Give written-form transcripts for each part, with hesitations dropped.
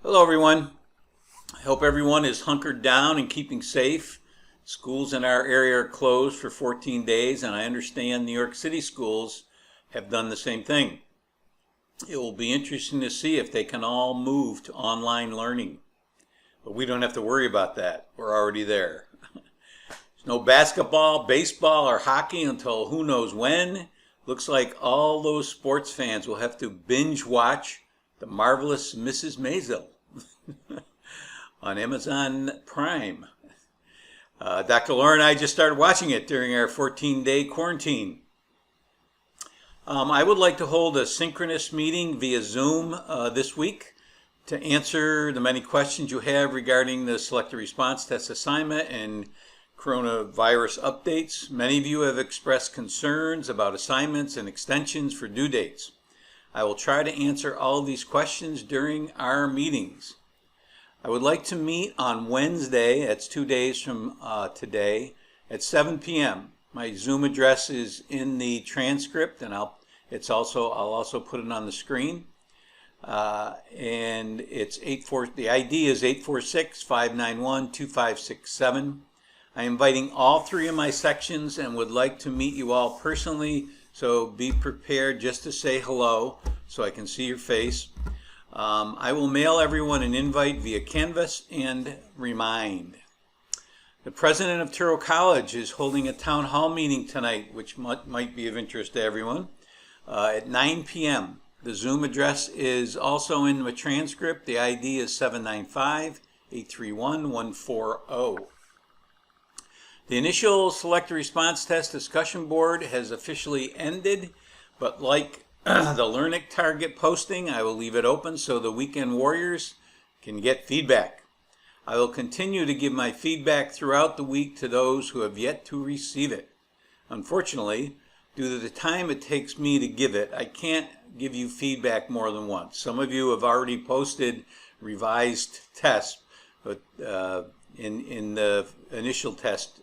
Hello everyone. I hope everyone is hunkered down and keeping safe. Schools in our area are closed for 14 days, and I understand New York City schools have done the same thing. It will be interesting to see if they can all move to online learning. But we don't have to worry about that. We're already there. There's no basketball, baseball, or hockey until who knows when. Looks like all those sports fans will have to binge watch The Marvelous Mrs. Maisel on Amazon Prime. Dr. Laura and I just started watching it during our 14-day quarantine. I would like to hold a synchronous meeting via Zoom this week to answer the many questions you have regarding the selected response test assignment and coronavirus updates. Many of you have expressed concerns about assignments and extensions for due dates. I will try to answer all of these questions during our meetings. I would like to meet on Wednesday, that's 2 days from today, at 7 p.m. My Zoom address is in the transcript, and I'll also put it on the screen. And it's the ID is 846-591-2567. I am inviting all three of my sections and would like to meet you all personally, so be prepared just to say hello so I can see your face. I will mail everyone an invite via Canvas and Remind. The president of Touro College is holding a town hall meeting tonight, which might be of interest to everyone, at 9 p.m. The Zoom address is also in the transcript. The ID is 795-831-140. The initial selected response test discussion board has officially ended, but like the Learning Target posting, I will leave it open so the weekend warriors can get feedback. I will continue to give my feedback throughout the week to those who have yet to receive it. Unfortunately, due to the time it takes me to give it, I can't give you feedback more than once. Some of you have already posted revised tests, but in the initial test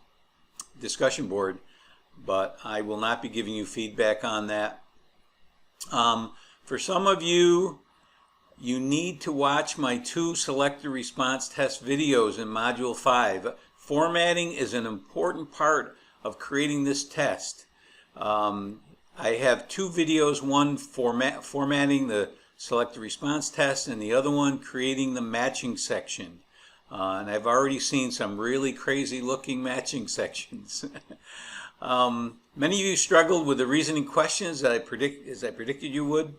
discussion board, but I will not be giving you feedback on that. For some of you, you need to watch my 2 selected response test videos in Module 5. Formatting is an important part of creating this test. I have 2 videos, one formatting the selected response test and the other one creating the matching section. And I've already seen some really crazy looking matching sections. Many of you struggled with the reasoning questions as I predicted you would.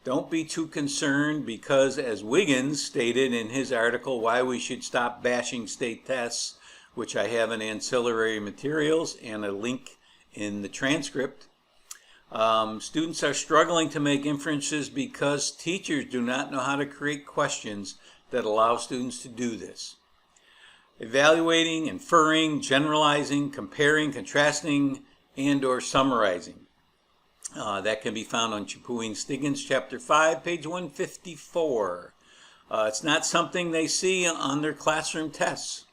Don't be too concerned because, as Wiggins stated in his article, Why We Should Stop Bashing State Tests, which I have in ancillary materials and a link in the transcript, students are struggling to make inferences because teachers do not know how to create questions that allow students to do this. Evaluating, inferring, generalizing, comparing, contrasting, and or summarizing. That can be found on Chippewing-Stiggins, Chapter 5, page 154. It's not something they see on their classroom tests.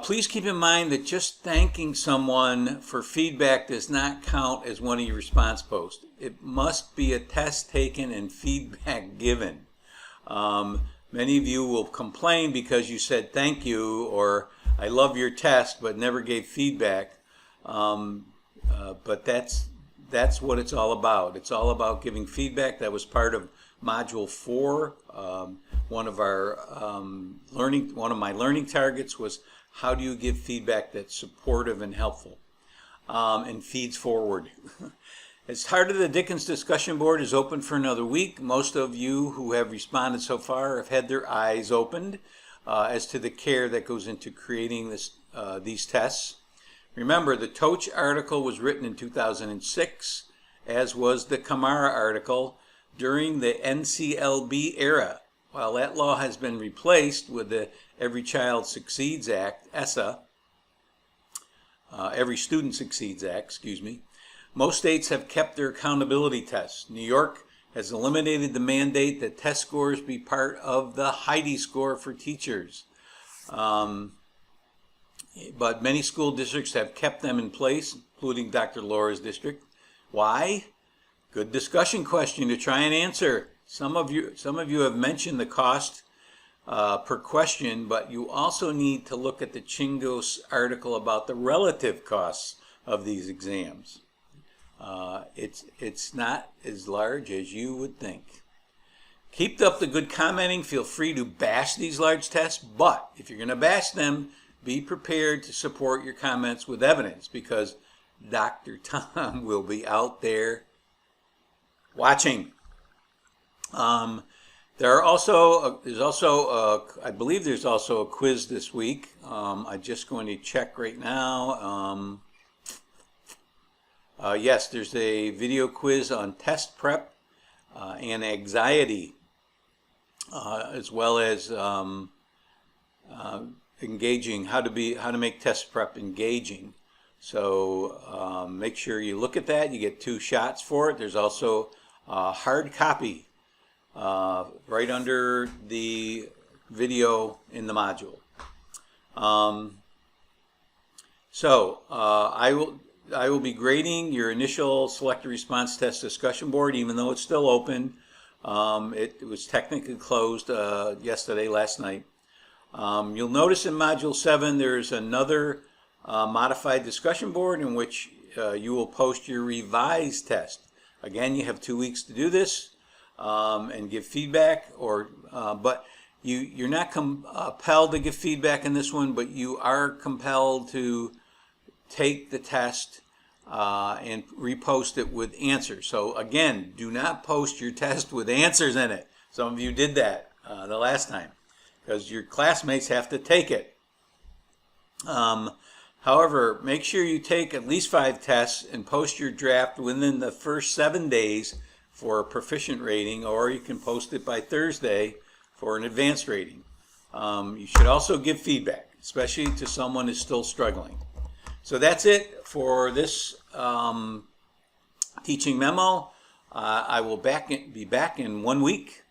Please keep in mind that just thanking someone for feedback does not count as one of your response posts. It must be a test taken and feedback given. Many of you will complain because you said thank you or I love your test but never gave feedback. But that's what it's all about. It's all about giving feedback. That was part of Module 4. One of my learning targets was how do you give feedback that's supportive and helpful and feeds forward. As part of the Dickens discussion board is open for another week, most of you who have responded so far have had their eyes opened as to the care that goes into creating these tests. Remember, the Toch article was written in 2006, as was the Kamara article during the NCLB era. While that law has been replaced with the Every Child Succeeds Act, ESSA, Every Student Succeeds Act, excuse me, most states have kept their accountability tests. New York has eliminated the mandate that test scores be part of the Heidi score for teachers. But many school districts have kept them in place, including Dr. Laura's district. Why? Good discussion question to try and answer. some of you have mentioned the cost per question, but you also need to look at the Chingos article about the relative costs of these exams. It's not as large as you would think. Keep up the good commenting. Feel free to bash these large tests, but if you're going to bash them, be prepared to support your comments with evidence, because Dr. Tom will be out there watching. There's also I believe there's also a quiz this week. I'm just going to check right now. Yes, there's a video quiz on test prep and anxiety, as well as engaging, how to make test prep engaging. So make sure you look at that. You get 2 shots for it. There's also a hard copy right under the video in the module. I will be grading your initial selected response test discussion board, even though it's still open. It was technically closed last night. You'll notice in Module 7 there's another modified discussion board in which you will post your revised test. Again, you have 2 weeks to do this and give feedback, but you're not compelled to give feedback in this one, but you are compelled to take the test and repost it with answers. So again, do not post your test with answers in it. Some of you did that the last time, because your classmates have to take it. However, make sure you take at least 5 tests and post your draft within the first 7 days for a proficient rating, or you can post it by Thursday for an advanced rating. You should also give feedback, especially to someone who's still struggling. So that's it for this teaching memo. I will be back in 1 week